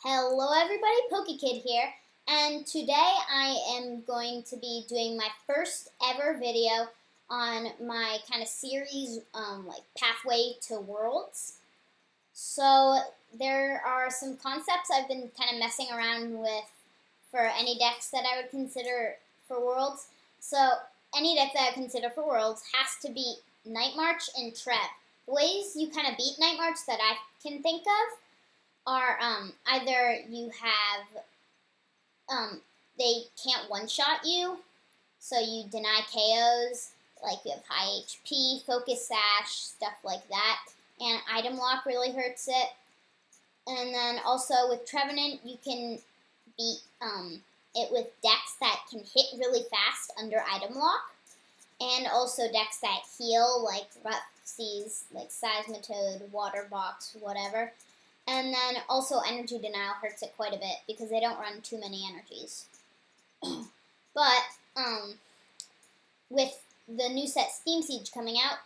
Hello everybody, PokeKid here, and today I am going to be doing my first ever video on my kind of series, like Pathway to Worlds. So there are some concepts I've been kind of messing around with for any decks that I would consider for Worlds. So any deck that I consider for Worlds has to beat Night March and Trev. The ways you kind of beat Night March that I can think of are either you have they can't one-shot you, so you deny KOs, like you have high HP, Focus Sash, stuff like that, and Item Lock really hurts it. And then also with Trevenant, you can beat it with decks that can hit really fast under Item Lock, and also decks that heal, like Rough-Seas, like Seismitoad, Water Box, whatever. And then also Energy Denial hurts it quite a bit because they don't run too many energies. But with the new set Steam Siege coming out,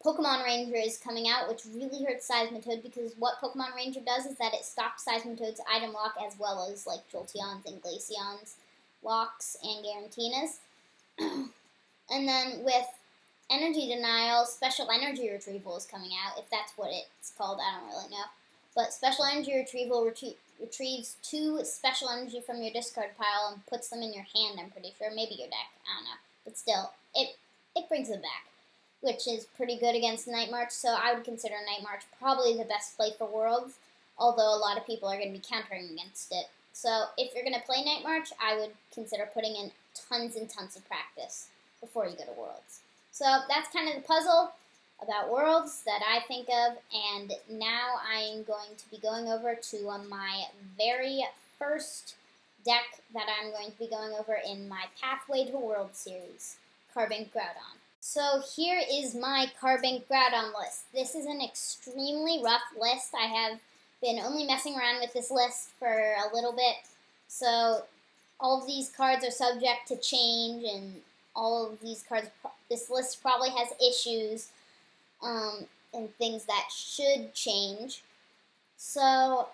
Pokemon Ranger is coming out, which really hurts Seismitoad because what Pokemon Ranger does is that it stops Seismitoad's item lock as well as like Jolteon's and Glaceon's locks and Garantinas. And then with Energy Denial, Special Energy Retrieval is coming out, if that's what it's called, I don't really know. But Special Energy Retrieval retrieves 2 special energy from your discard pile and puts them in your hand, I'm pretty sure. Maybe your deck, I don't know. But still, it brings them back, which is pretty good against Night March, so I would consider Night March probably the best play for Worlds, although a lot of people are going to be countering against it. So if you're going to play Night March, I would consider putting in tons and tons of practice before you go to Worlds. So that's kind of the puzzle about Worlds that I think of, and now I'm going to be going over to my very first deck that I'm going to be going over in my Pathway to Worlds series, Carbink Groudon. So here is my Carbink Groudon list. This is an extremely rough list. I have been only messing around with this list for a little bit, so all of these cards are subject to change, and all of these cards, this list probably has issues and things that should change. So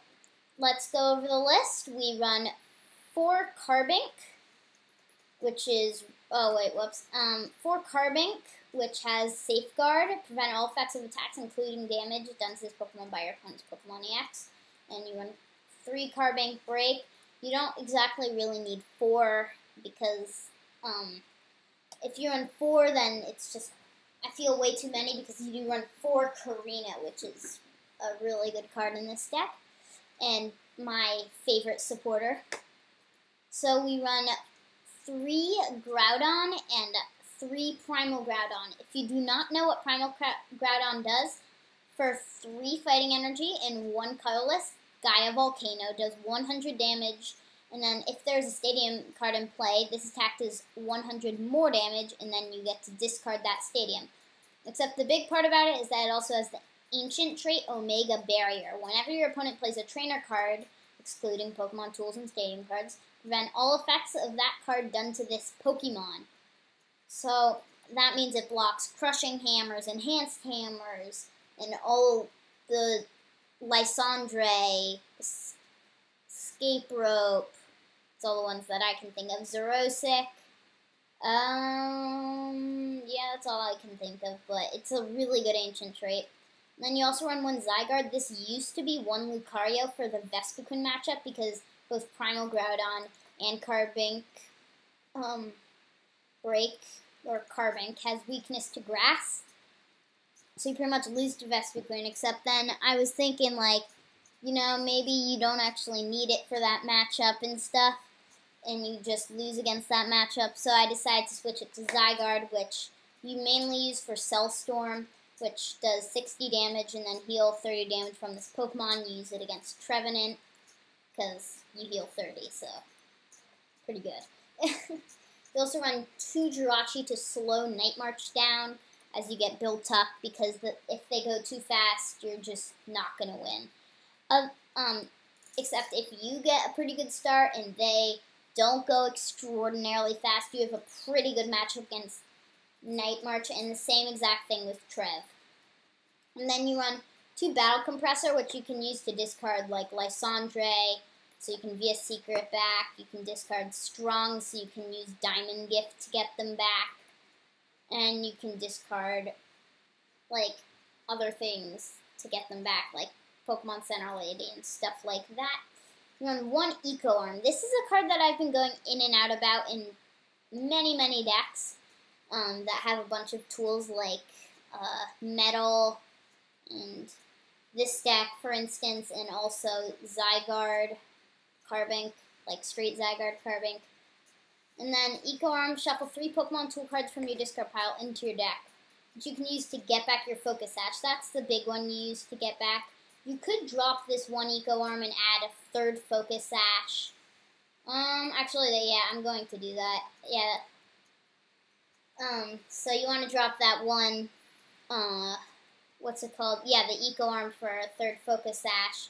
let's go over the list. We run 4 Carbink, which is, 4 Carbink, which has Safeguard, prevent all effects of attacks, including damage done to this Pokemon by your opponent's Pokemon EX. And you run 3 Carbink Break. You don't exactly really need 4, because if you run 4, then it's just, I feel way too many, because you do run 4 Karina, which is a really good card in this deck, and my favorite supporter. So we run 3 Groudon and 3 Primal Groudon. If you do not know what Primal Groudon does, for 3 Fighting Energy and 1 colorless, Gaia Volcano does 100 damage, and then if there's a Stadium card in play, this attack does 100 more damage, and then you get to discard that Stadium. Except the big part about it is that it also has the Ancient trait Omega Barrier. Whenever your opponent plays a trainer card, excluding Pokemon Tools and Stadium cards, prevent all effects of that card done to this Pokemon. So that means it blocks Crushing Hammers, Enhanced Hammers, and all the Lysandre, Escape Rope. It's all the ones that I can think of. Xerosic. Yeah, that's all I can think of, but it's a really good ancient trait. And then you also run 1 Zygarde. This used to be 1 Lucario for the Vespiquen matchup, because both Primal Groudon and Carbink Break, or Carbink, has weakness to grass. So you pretty much lose to Vespiquen, except then I was thinking, like, you know, maybe you don't actually need it for that matchup and stuff, and you just lose against that matchup. So I decided to switch it to Zygarde, which you mainly use for Cell Storm, which does 60 damage and then heal 30 damage from this Pokemon. You use it against Trevenant, because you heal 30, so pretty good. You also run 2 Jirachi to slow Night March down as you get built up, because if they go too fast, you're just not going to win. Except if you get a pretty good start and they don't go extraordinarily fast, you have a pretty good matchup against Night March, and the same exact thing with Trev. And then you run 2 Battle Compressor, which you can use to discard like Lysandre, so you can via Secret back. You can discard Strong, so you can use Diamond Gift to get them back. And you can discard, like, other things to get them back, like Pokemon Center Lady and stuff like that. You run 1 Eco Arm. This is a card that I've been going in and out about in many, many decks that have a bunch of tools like Metal and this deck, for instance, and also Zygarde, Carbink, like straight Zygarde, Carbink. And then Eco Arm, shuffle 3 Pokemon tool cards from your discard pile into your deck, which you can use to get back your Focus Sash. That's the big one you use to get back. You could drop this 1 Eco Arm and add a 3rd Focus Sash. Actually, yeah, I'm going to do that. Yeah. So you want to drop that one, what's it called? Yeah, the Eco Arm for a 3rd Focus Sash.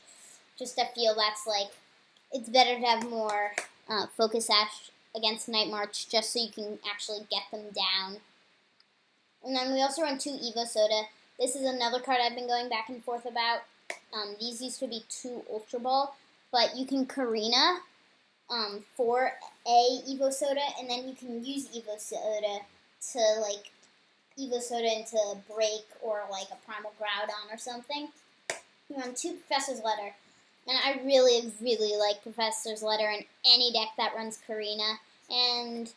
Just I feel that's like, it's better to have more Focus Sash against Night March just so you can actually get them down. And then we also run 2 Evo Soda. This is another card I've been going back and forth about. These used to be 2 Ultra Ball, but you can Karina for a Evo Soda, and then you can use Evo Soda to, like, Evo Soda into Break or, like, a Primal Groudon or something. You run 2 Professor's Letter. And I really, really like Professor's Letter in any deck that runs Karina. And,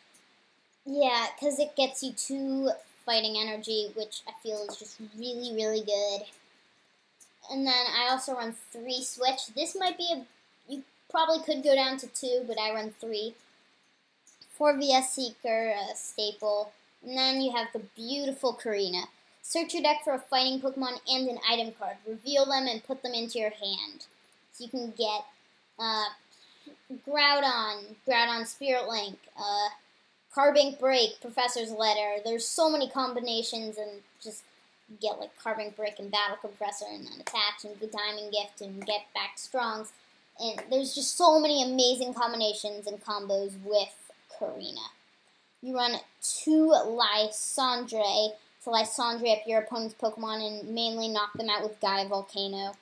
yeah, because it gets you 2 Fighting Energy, which I feel is just really, really good. And then I also run 3 Switch. This might be you probably could go down to 2, but I run 3. 4 VS Seeker, a staple. And then you have the beautiful Karina. Search your deck for a fighting Pokemon and an item card. Reveal them and put them into your hand. So you can get Groudon Spirit Link, Carbink Break, Professor's Letter. There's so many combinations, and just get like Carbink Break and Battle Compressor, and then attach and the Diamond Gift and get back Strongs. And there's just so many amazing combinations and combos with Karina. You run 2 Lysandre to Lysandre up your opponent's Pokemon and mainly knock them out with Gaia Volcano.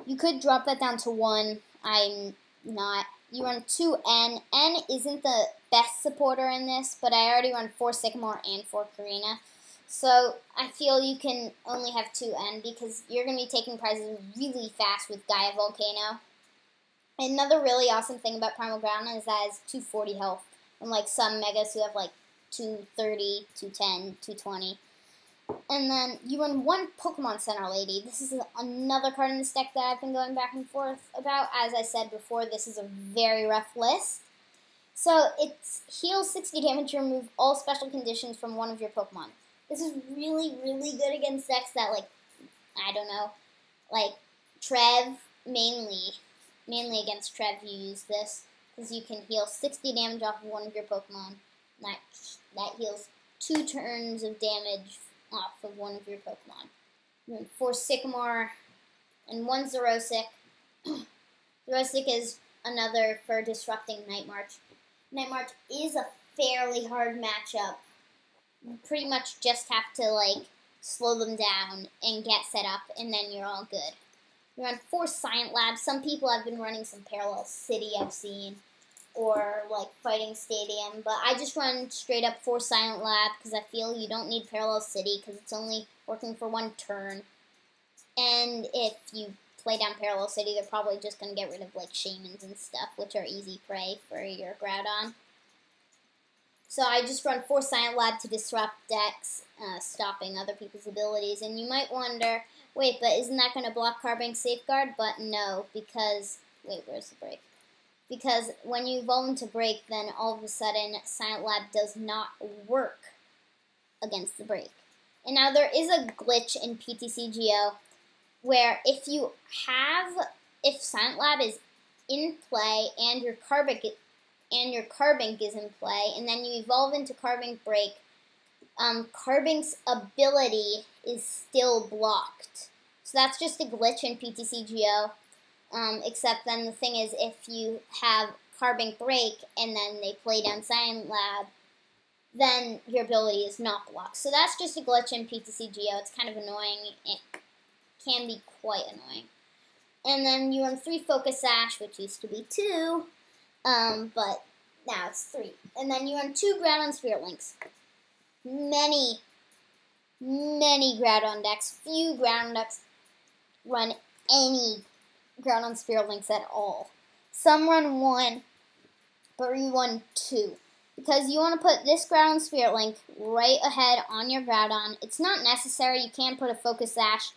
You could drop that down to 1. I'm not. You run 2 N. N isn't the best supporter in this, but I already run 4 Sycamore and 4 Karina. So I feel you can only have 2 N because you're going to be taking prizes really fast with Gaia Volcano. Another really awesome thing about Primal Groudon is that it has 240 health. Unlike some Megas who have like 230, 210, 220. And then you run 1 Pokemon Center Lady. This is another card in this deck that I've been going back and forth about. As I said before, this is a very rough list. So it's heals 60 damage to remove all special conditions from one of your Pokemon. This is really, really good against decks that, like, I don't know, like Trev, mainly against Trev you use this, because you can heal 60 damage off of one of your Pokemon. That heals 2 turns of damage off of one of your Pokemon. And then 4 Sycamore and 1 Xerosic. Xerosic is another for disrupting Night March. Night March is a fairly hard matchup. You pretty much just have to, like, slow them down and get set up, and then you're all good. You run 4 Silent Labs. Some people have been running some Parallel City, I've seen, or, like, Fighting Stadium, but I just run straight up 4 Silent Lab because I feel you don't need Parallel City because it's only working for 1 turn. And if you play down Parallel City, they're probably just going to get rid of, like, Shamans and stuff, which are easy prey for your Groudon. So I just run 4 Silent Lab to disrupt decks, stopping other people's abilities. And you might wonder, wait, but isn't that going to block Carbink Safeguard? But no, because, wait, where's the break? Because when you evolve into Break, then all of a sudden Silent Lab does not work against the Break. And now there is a glitch in PTCGO where if Silent Lab is in play and your Carbink is in play, and then you evolve into Carbink Break, Carbink's ability is still blocked. So that's just a glitch in PTCGO. Except then the thing is, if you have Carbink Break and then they play down Silent Lab, then your ability is not blocked. So that's just a glitch in PTCGO. It's kind of annoying. It can be quite annoying. And then you run 3 Focus Sash, which used to be 2, but now it's 3. And then you run 2 Groudon Spirit Links. Many Groudon decks, few Groudon decks run any Groudon Spirit Links at all. Some run 1, but you run 2. Because you want to put this Groudon Spirit Link right ahead on your Groudon. It's not necessary, you can put a Focus Sash,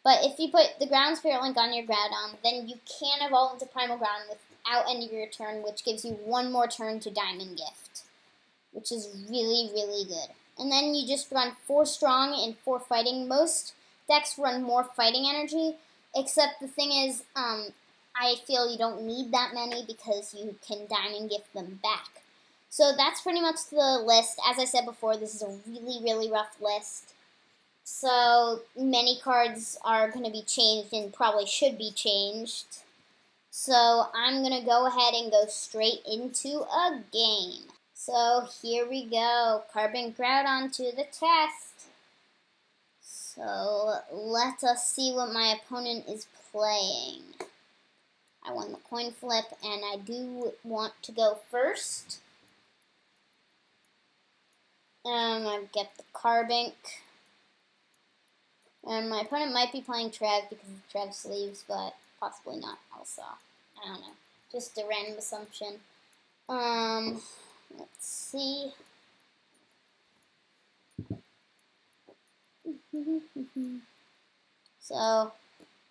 but if you put the Groudon Spirit Link on your Groudon, then you can evolve into Primal Groudon without ending your turn, which gives you 1 more turn to Diamond Gift, which is really, really good. And then you just run 4 Strong and 4 Fighting. Most decks run more Fighting energy, except the thing is, I feel you don't need that many because you can Diamond Gift them back. So that's pretty much the list. As I said before, this is a really, really rough list. So many cards are going to be changed and probably should be changed. So I'm going to go ahead and go straight into a game. So here we go. Carbink Groudon to the test. So let us see what my opponent is playing. I won the coin flip and I do want to go first. I get the Carbink. And my opponent might be playing Trev because of Trev sleeves, but possibly not also. I don't know. Just a random assumption. Let's see. So,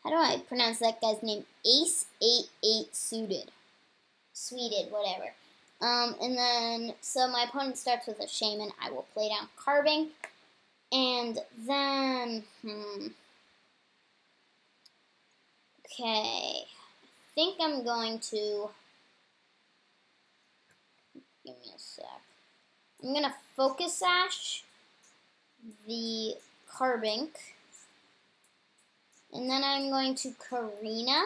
how do I pronounce that guy's name? Ace88 Suited. Sweeted, whatever. And then, so my opponent starts with a Shaman. I will play down Carbink. And then, okay. I think I'm going to, give me a sec. I'm going to Focus Sash the Carbink. And then I'm going to Karina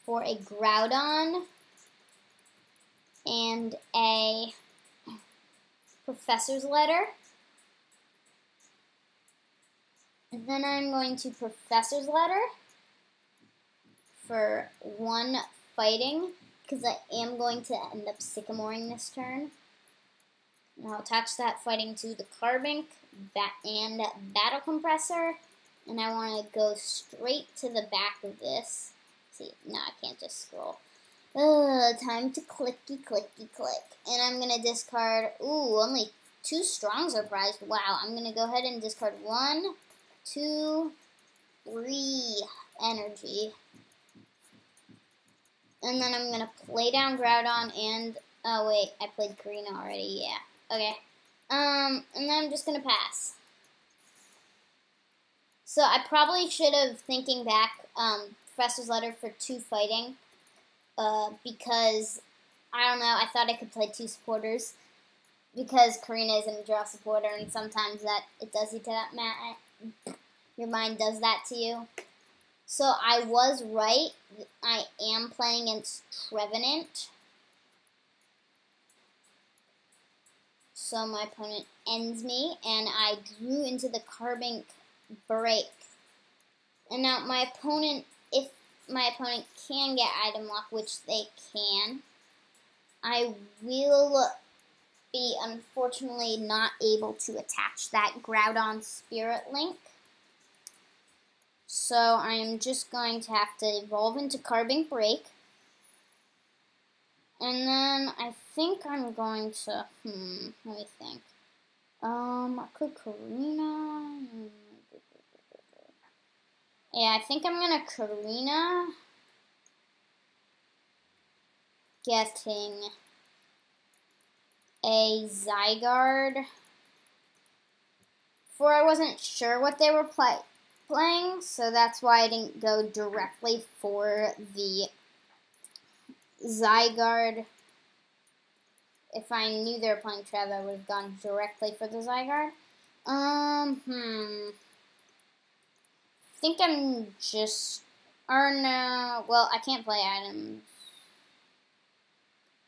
for a Groudon and a Professor's Letter. And then I'm going to Professor's Letter for 1 Fighting, because I am going to end up Sycamoring this turn. And I'll attach that Fighting to the Carbink and Battle Compressor. And I want to go straight to the back of this. See, no, I can't just scroll. Time to clicky, clicky, click. And I'm going to discard, only 2 Strongs are prized. Wow, I'm going to go ahead and discard 1, 2, 3 energy. And then I'm going to play down Groudon and, oh wait, I played Karina already, yeah. Okay. And then I'm just going to pass. So I probably should have, thinking back, Professor's Letter for 2 Fighting. Because, I don't know, I thought I could play 2 supporters. Because Karina isn't a draw supporter, and sometimes it does you to that, your mind does that to you. So I was right. I am playing against Trevenant. So my opponent ends me, and I drew into the Carbink break. And now my opponent, if my opponent can get item lock, which they can, I will be unfortunately not able to attach that Groudon Spirit Link. So I am just going to have to evolve into Carbink Break. And then I think I'm going to, let me think. I could Karina. Yeah, I think I'm going to Karina. Getting a Zygarde. For I wasn't sure what they were playing, so that's why I didn't go directly for the Zygarde. If I knew they were playing Trev, I would have gone directly for the Zygarde. I think I'm just, or no, well, I can't play items.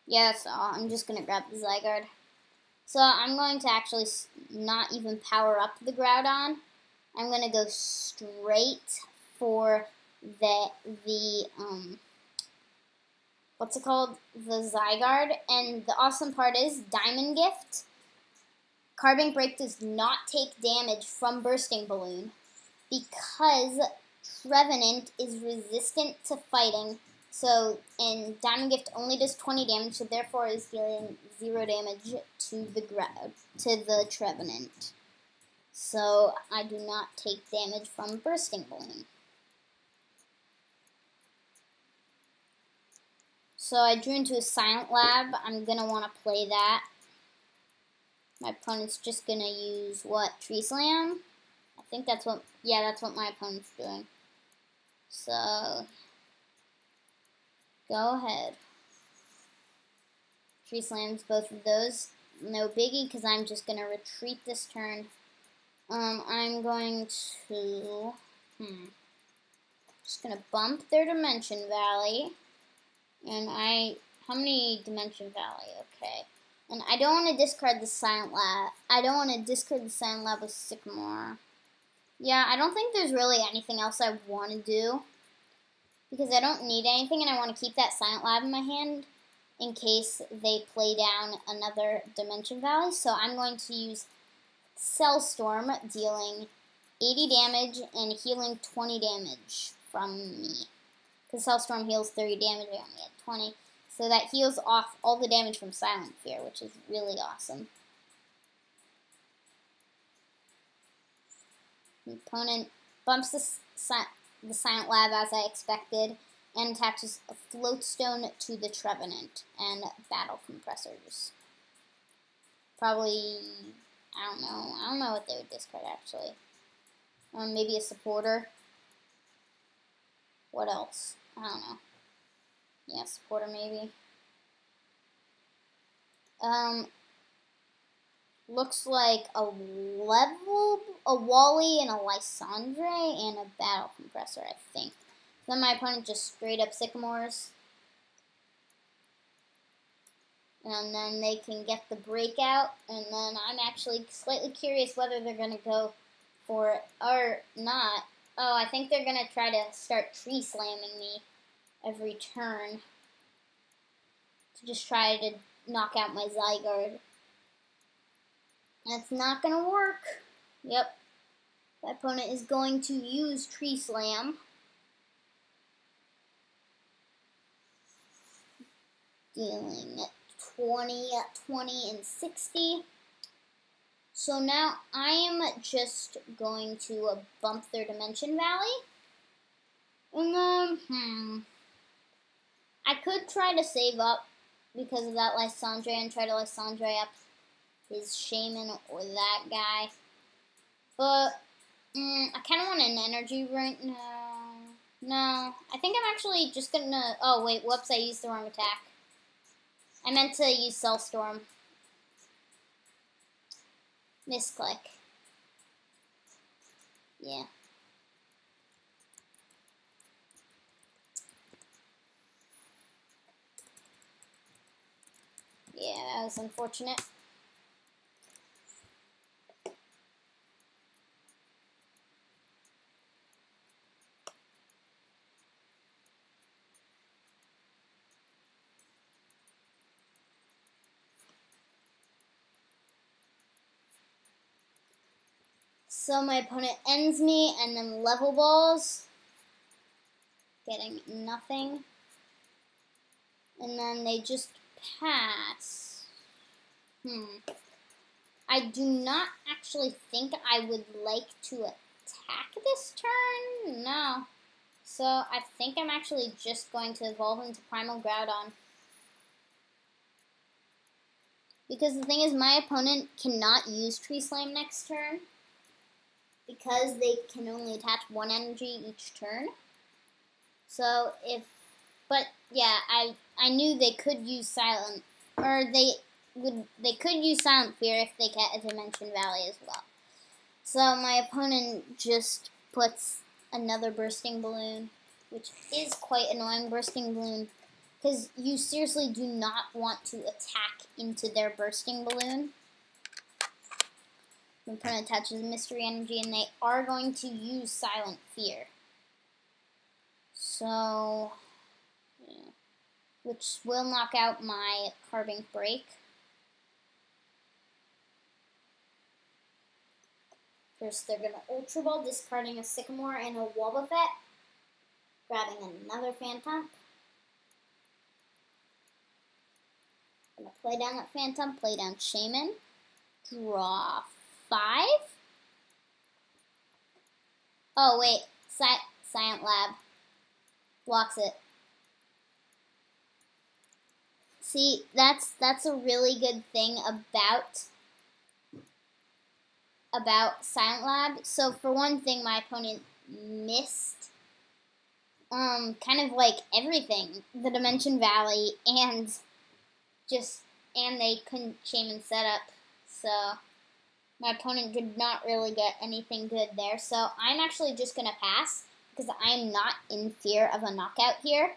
Yeah, that's all. I'm just going to grab the Zygarde. So I'm going to actually not even power up the Groudon. I'm going to go straight for the what's it called? The Zygarde. And the awesome part is Diamond Gift. Carbink Break does not take damage from Bursting Balloon because Trevenant is resistant to fighting. So, and Diamond Gift only does 20 damage, so therefore is dealing 0 damage to the Trevenant. So, I do not take damage from Bursting Balloon. So, I drew into a Silent Lab. I'm going to want to play that. My opponent's just going to use, what, Tree Slam? I think that's what, yeah, that's what my opponent's doing. So, go ahead. Tree Slams both of those. No biggie, because I'm just going to retreat this turn. I'm going to, just going to bump their Dimension Valley. And how many Dimension Valley? Okay. And I don't want to discard the Silent Lab. I don't want to discard the Silent Lab with Sycamore. Yeah, I don't think there's really anything else I want to do. Because I don't need anything, and I want to keep that Silent Lab in my hand in case they play down another Dimension Valley. So I'm going to use Cell Storm, dealing 80 damage and healing 20 damage from me. Because Cell Storm heals 30 damage, I only had 20. So that heals off all the damage from Silent Fear, which is really awesome. The opponent bumps the Silent Lab as I expected, and attaches a Floatstone to the Trevenant and Battle Compressors. Probably, I don't know what they would discard actually. Maybe a Supporter. What else? I don't know. Yeah, Supporter maybe. Looks like a Wally and a Lysandre and a Battle Compressor, I think. Then my opponent just straight up Sycamores. And then they can get the breakout. And then I'm actually slightly curious whether they're going to go for it or not. Oh, I think they're going to try to start Tree Slamming me every turn. To just try to knock out my Zygarde. That's not going to work. Yep. My opponent is going to use Tree Slam. Dealing 20, 20, and 60. So now I am just going to bump their Dimension Valley. And then, I could try to save up because of that Lysandre and try to Lysandre up his Shaman or that guy. But, I kind of want an energy right now. No, I think I'm actually just gonna, oh wait, whoops, I used the wrong attack. I meant to use Cell Storm. Misclick. Yeah. Yeah, that was unfortunate. So my opponent ends me and then level balls, getting nothing. And then they just pass. I do not actually think I would like to attack this turn. No. So I think I'm actually just going to evolve into Primal Groudon. Because the thing is, my opponent cannot use Tree Slam next turn. Because they can only attach one energy each turn. So but yeah, I knew they could use Silent, or they could use Silent Fear if they get a Dimension Valley as well. So my opponent just puts another Bursting Balloon, which is quite annoying, Bursting Balloon, because you seriously do not want to attack into their Bursting Balloon. My opponent attaches Mystery Energy, and they are going to use Silent Fear. So, yeah. Which will knock out my Carbink Break. First, they're going to Ultra Ball, discarding a Sycamore and a Wobbuffet, grabbing another Phantom. Going to play down that Phantom, play down Shaman, draw 5. Oh, wait, Silent Lab blocks it. See, that's a really good thing about Silent Lab. So for one thing, my opponent missed kind of like everything, the Dimension Valley, and they couldn't Shaman set up. So my opponent did not really get anything good there. So I'm actually just gonna pass because I'm not in fear of a knockout here.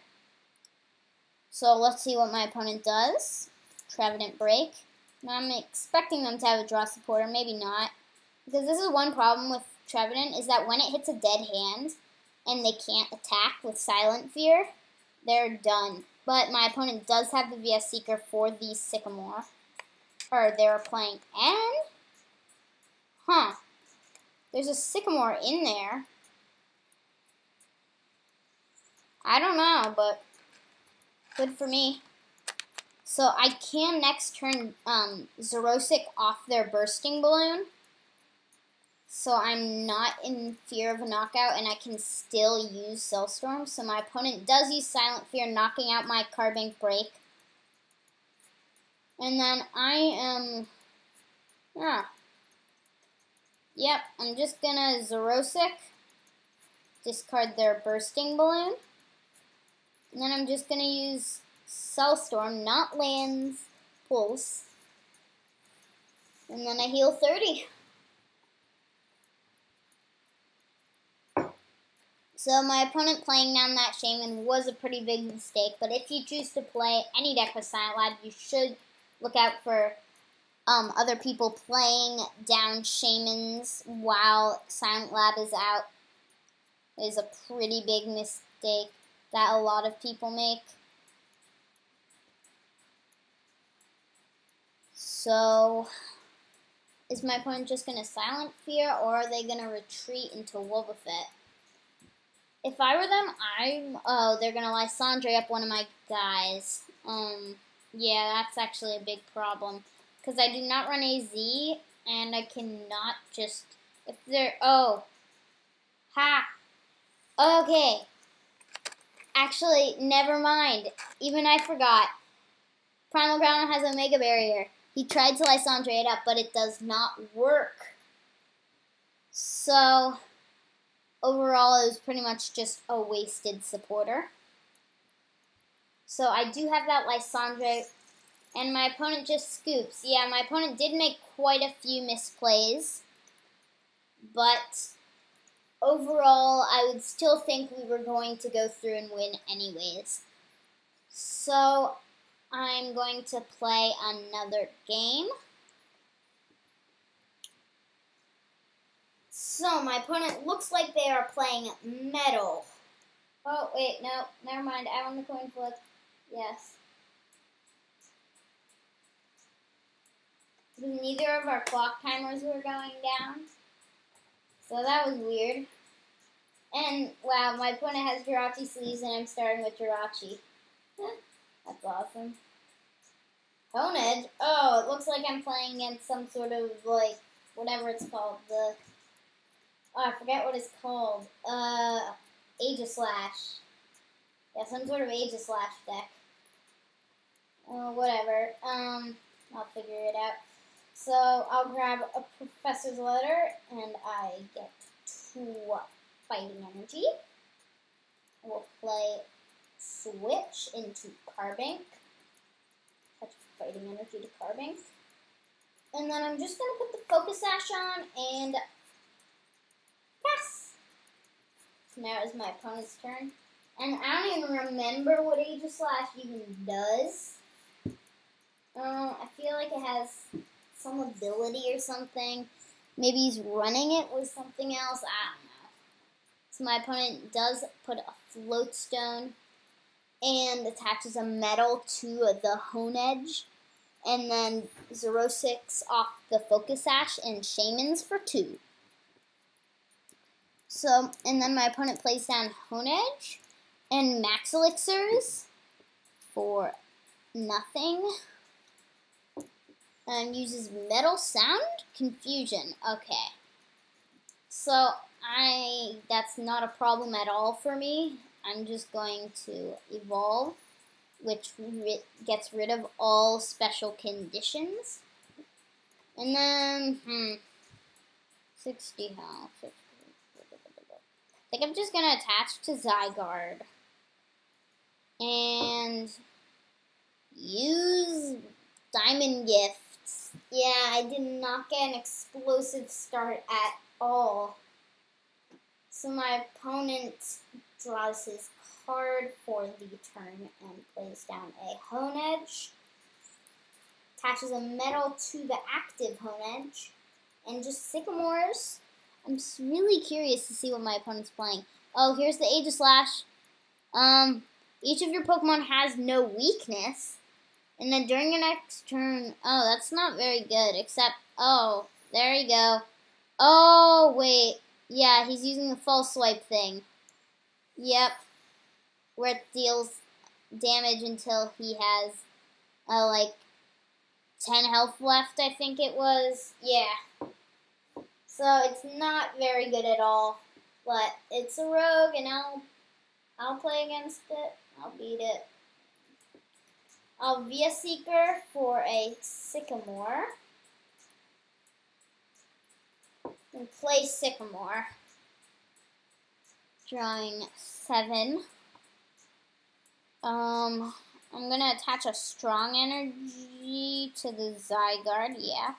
So let's see what my opponent does. Trevenant Break. Now I'm expecting them to have a draw supporter, maybe not. Because this is one problem with Trevenant, is that when it hits a dead hand and they can't attack with Silent Fear, they're done. But my opponent does have the VS Seeker for the Sycamore. Or they're playing, and there's a Sycamore in there. I don't know, but good for me. So I can next turn Xerosic off their Bursting Balloon. So I'm not in fear of a knockout, and I can still use Cellstorm. So my opponent does use Silent Fear, knocking out my Carbink Break. And then I am... Yep, I'm just gonna Xerosic, discard their Bursting Balloon. And then I'm just gonna use Cellstorm, not Land's Pulse. And then I heal 30. So my opponent playing down that Shaman was a pretty big mistake, but if you choose to play any deck with Silent Lab, you should look out for other people playing down Shamans while Silent Lab is out. It is a pretty big mistake that a lot of people make. So, is my opponent just going to Silent Fear, or are they going to retreat into Wobbuffet? If I were them, they're going to Lysandre up one of my guys. Yeah, that's actually a big problem. Because I do not run AZ, and I cannot just, if they're, okay. Actually, never mind. Even I forgot. Primal Groudon has a Mega Barrier. He tried to Lysandre it up, but it does not work. So, overall, it was pretty much just a wasted supporter. So, I do have that Lysandre, and my opponent just scoops. Yeah, my opponent did make quite a few misplays, but overall, I would still think we were going to go through and win anyways. So, I'm going to play another game. So, my opponent looks like they are playing Metal. Oh, wait, no, never mind. I won the coin flip. Yes. Neither of our clock timers were going down. So that was weird. And, wow, my opponent has Jirachi sleeves, and I'm starting with Jirachi. That's awesome. Cone Edge? Oh, it looks like I'm playing against some sort of, like, whatever it's called. I forget what it's called. Aegislash. Yeah, some sort of Aegislash deck. Whatever. I'll figure it out. So, I'll grab a Professor's Letter, and I get 2 Fighting Energy. We'll play Switch into Carbink. Touch Fighting Energy to Carbink. And then I'm just going to put the Focus Sash on and pass. So now it's my opponent's turn. And I don't even remember what Aegislash even does. I feel like it has some ability or something. Maybe he's running it with something else. I don't know. So my opponent does put a float stone and attaches a metal to the hone edge. And then 0-6 off the Focus Sash and Shamans for 2. So, and then my opponent plays down Hone Edge and Max Elixirs for nothing. And uses Metal Sound Confusion. Okay. So, that's not a problem at all for me. I'm just going to evolve, which gets rid of all special conditions. And then, 60 health. I think I'm just going to attach to Zygarde. And use Diamond Gifts. Yeah, I did not get an explosive start at all. So my opponent draws his card for the turn and plays down a Hone Edge. Attaches a metal to the active Hone Edge. And just Sycamores. I'm just really curious to see what my opponent's playing. Oh, here's the Aegislash. Each of your Pokemon has no weakness. And then during your next turn, oh, that's not very good, except, oh, there you go. Oh, wait, yeah, he's using the False Swipe thing. Yep, where it deals damage until he has, like, 10 health left, I think it was. Yeah. So it's not very good at all, but it's a rogue, and I'll play against it. I'll beat it. I'll Via Seeker for a Sycamore. And play Sycamore. Drawing 7. I'm gonna attach a Strong Energy to the Zygarde, yeah.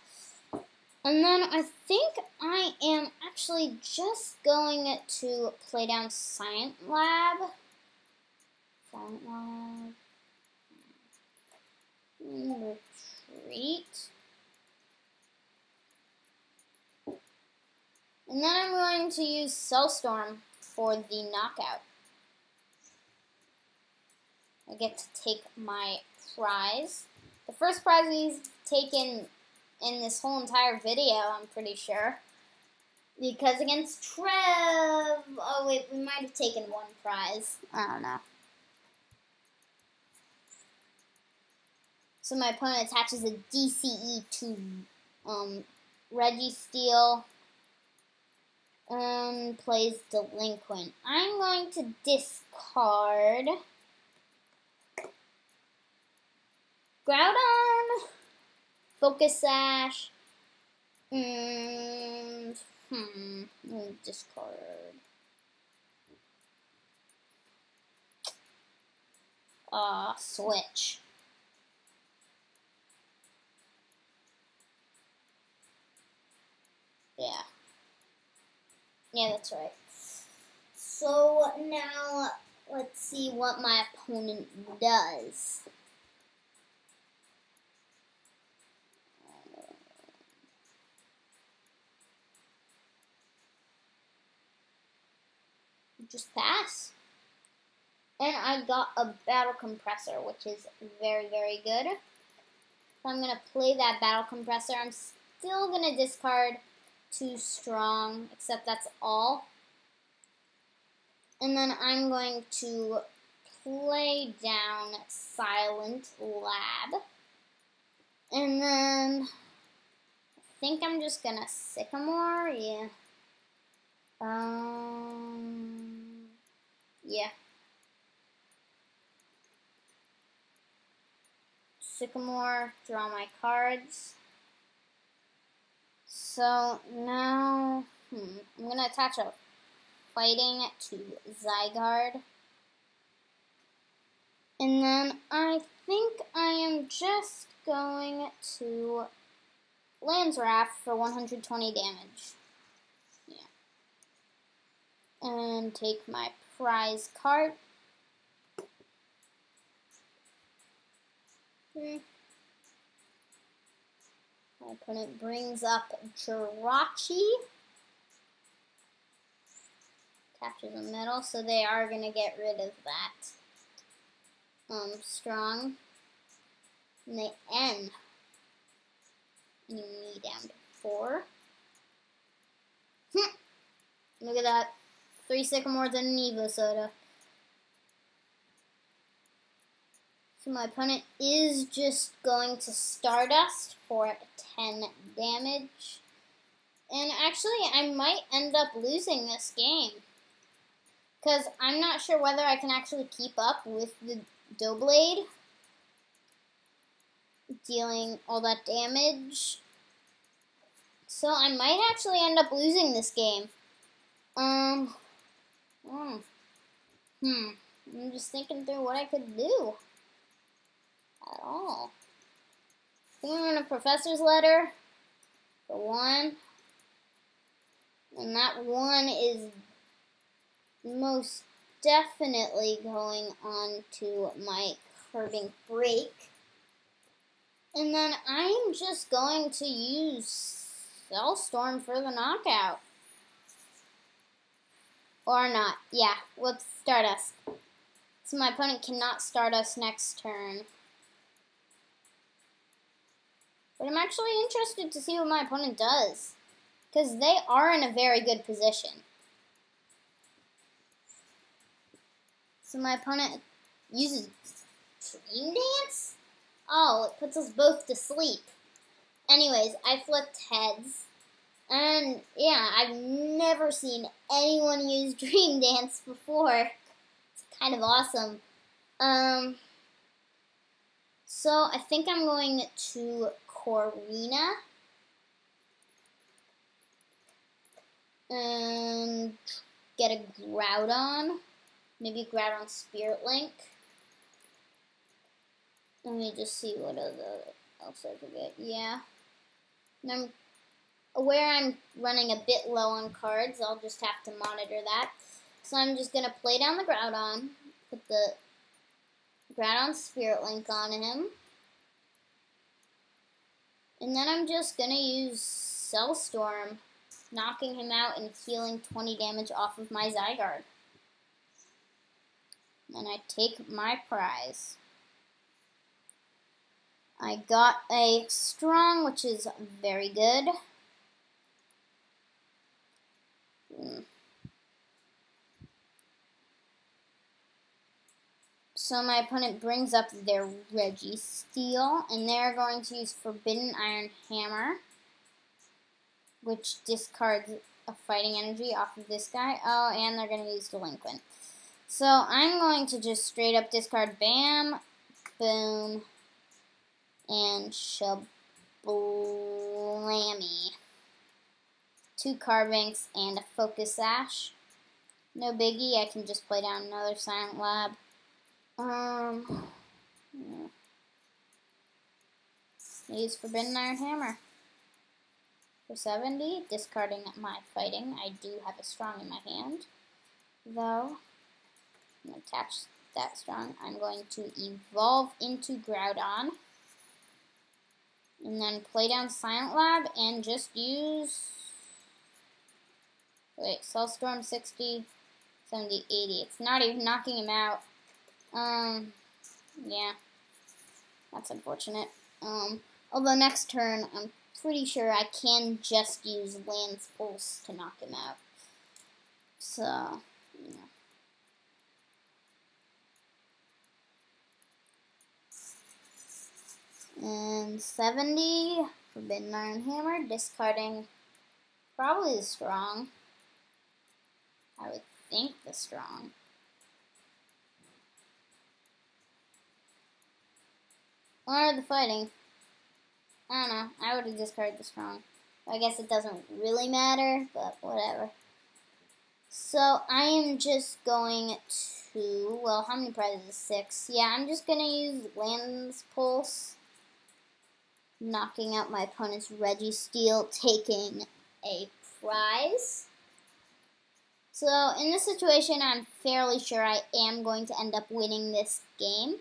And then I think I am actually just going to play down Silent Lab. Silent Lab. Retreat. And then I'm going to use Soulstorm for the knockout. I get to take my prize. The first prize we've taken in this whole entire video, I'm pretty sure. Because against Trev... Oh, wait, we might have taken one prize. I don't know. So my opponent attaches a DCE to Registeel and plays Delinquent. I'm going to discard Groudon, Focus Sash, and discard. Switch. Yeah. Yeah, that's right. So now let's see what my opponent does. Just pass. And I got a Battle Compressor, which is very, very good. So I'm going to play that Battle Compressor. I'm still going to discard 2 Strong, except that's all. And then I'm going to play down Silent Lab. And then I think I'm just going to Sycamore, yeah. Yeah. Sycamore, draw my cards. So now, I'm going to attach a Fighting to Zygarde. And then I think I am just going to Landsraft for 120 damage. Yeah. And take my prize card. My opponent brings up Jirachi. captures the middle, so they are going to get rid of that. Strong. And they end. Enemy down to 4. Look at that. 3 Sycamores and an Evo Soda. So my opponent is just going to Stardust for 10 damage. And actually, I might end up losing this game. Because I'm not sure whether I can actually keep up with the Doublade. Dealing all that damage. So I might actually end up losing this game. I'm just thinking through what I could do. At all. I think I'm going to Professor's Letter for 1. And that 1 is most definitely going on to my Carbink Break. And then I'm just going to use Storm for the knockout. Or not. Yeah, whoops, Stardust. So my opponent cannot Stardust next turn. But I'm actually interested to see what my opponent does. Because they are in a very good position. So my opponent uses Dream Dance? Oh, it puts us both to sleep. Anyways, I flipped heads. And yeah, I've never seen anyone use Dream Dance before. It's kind of awesome. So I think I'm going to Corina. And get a Groudon. Maybe Groudon Spirit Link. Let me just see what else I could get. Yeah. And I'm aware I'm running a bit low on cards. I'll just have to monitor that. So I'm just going to play down the Groudon. Put the Groudon Spirit Link on him. And then I'm just going to use Storm, knocking him out and healing 20 damage off of my Zygarde. And I take my prize. I got a Strong, which is very good. So my opponent brings up their Registeel, and they're going to use Forbidden Iron Hammer, which discards a fighting energy off of this guy. Oh, and they're going to use Delinquent. So I'm going to just straight up discard Bam, Boom, and Shablammy. 2 Carbinks and a Focus Sash. No biggie, I can just play down another Silent Lab. Use Forbidden Iron Hammer. For 70, discarding my fighting. I do have a Strong in my hand, though. I'm going to attach that Strong. I'm going to evolve into Groudon. And then play down Silent Lab and just use... Wait, Storm 60, 70, 80. It's not even knocking him out. Yeah. That's unfortunate. Although next turn, I'm pretty sure I can just use Lance Pulse to knock him out. So, yeah. And 70, Forbidden Iron Hammer, discarding probably the Strong. I would think the Strong. Or the fighting. I don't know. I would have discarded the Strong. I guess it doesn't really matter, but whatever. So I am just going to, well, how many prizes? 6. Yeah, I'm just going to use Lance Pulse, knocking out my opponent's Registeel, taking a prize. So in this situation, I'm fairly sure I am going to end up winning this game.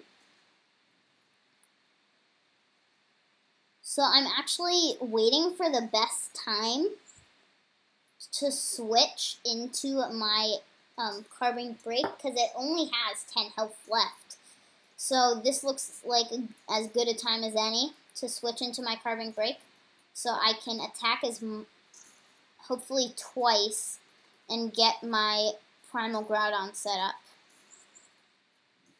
So I'm actually waiting for the best time to switch into my Carbink Break because it only has 10 health left. So this looks like as good a time as any to switch into my Carbink Break. So I can attack hopefully twice and get my Primal Groudon set up.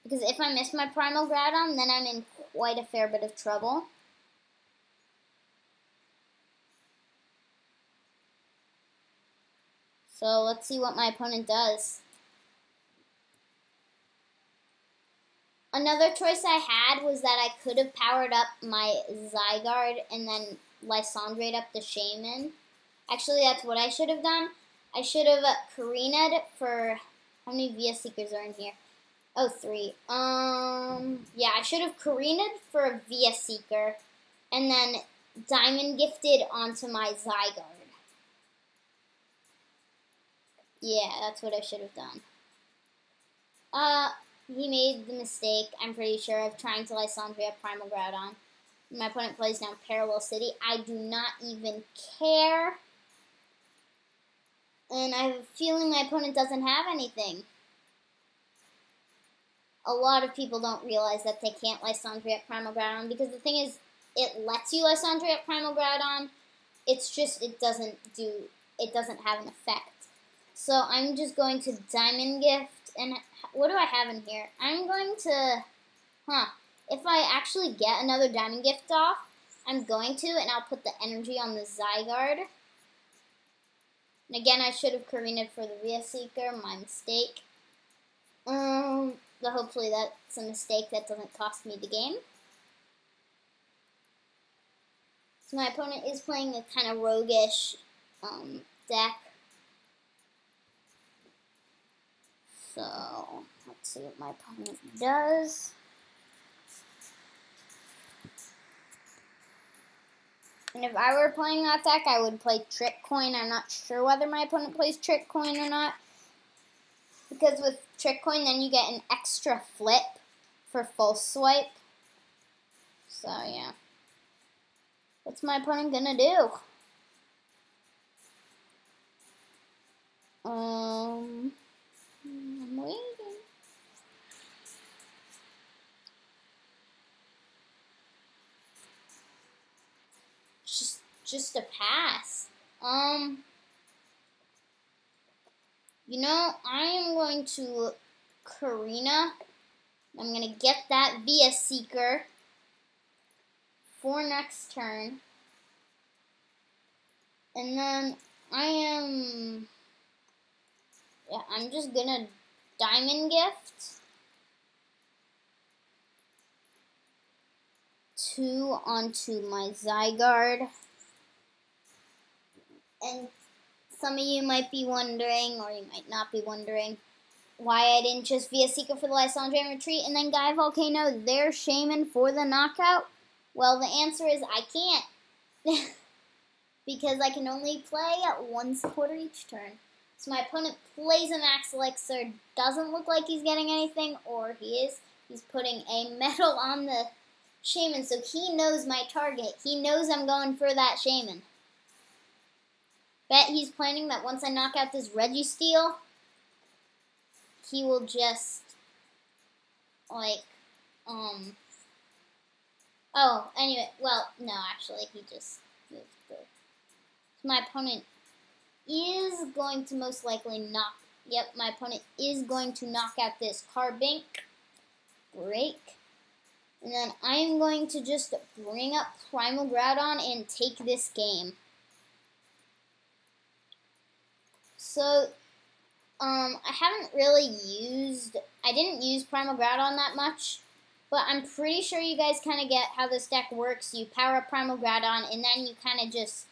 Because if I miss my Primal Groudon, then I'm in quite a fair bit of trouble. So let's see what my opponent does. Another choice I had was that I could have powered up my Zygarde and then Lysandre'd up the Shaman. Actually, that's what I should have done. I should have Karina'd for... How many VS Seekers are in here? Oh, 3. Yeah, I should have Karina'd for a VS Seeker and then Diamond Gifted onto my Zygarde. Yeah, that's what I should have done. He made the mistake, I'm pretty sure, of trying to Lysandre up Primal Groudon. My opponent plays now Parallel City. I do not even care. And I have a feeling my opponent doesn't have anything. A lot of people don't realize that they can't Lysandre up Primal Groudon because the thing is, it lets you Lysandre up Primal Groudon. It's just, it doesn't have an effect. So I'm just going to Diamond Gift, and what do I have in here? I'm going to, if I actually get another Diamond Gift off, I'm going to, and I'll put the energy on the Zygarde. And again, I should have Karina'd for the VS Seeker, my mistake. But hopefully that's a mistake that doesn't cost me the game. So my opponent is playing a kind of roguish deck. So, let's see what my opponent does. And if I were playing that deck, I would play Trick Coin. I'm not sure whether my opponent plays Trick Coin or not. Because with Trick Coin, then you get an extra flip for False Swipe. So, yeah. What's my opponent gonna do? I'm waiting. Just a pass. You know, I am going to Karina. I'm going to get that VS Seeker for next turn. And then I'm just going to Diamond Gift 2 onto my Zygarde. And some of you might be wondering, or you might not be wondering, why I didn't just VS Seeker for the Lysandre and retreat, and then Guy Volcano their Shaman for the knockout? Well, the answer is I can't. Because I can only play one supporter each turn. So my opponent plays a Max Elixir, doesn't look like he's getting anything, or he is. He's putting a metal on the Shaman, so he knows my target. He knows I'm going for that Shaman. Bet he's planning that once I knock out this Registeel, he will just, like, oh, anyway, well, no, actually, he just moved through. So my opponent is going to most likely my opponent is going to knock out this Carbink Break. And then I'm going to just bring up Primal Groudon and take this game. So, I didn't use Primal Groudon that much, but I'm pretty sure you guys kind of get how this deck works. You power up Primal Groudon, and then you kind of just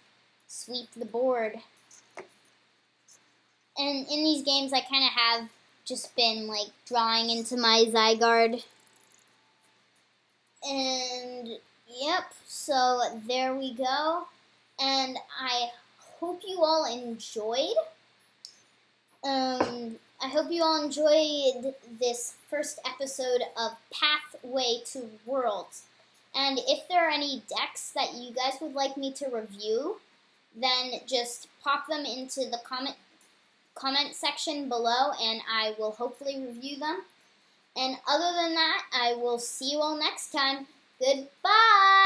sweep the board. And in these games, I kind of have just been, like, drawing into my Zygarde. And, yep, so there we go. And I hope you all enjoyed. I hope you all enjoyed this first episode of Pathway to Worlds. And if there are any decks that you guys would like me to review, then just pop them into the comment section below, and I will hopefully review them. And other than that, I will see you all next time. Goodbye!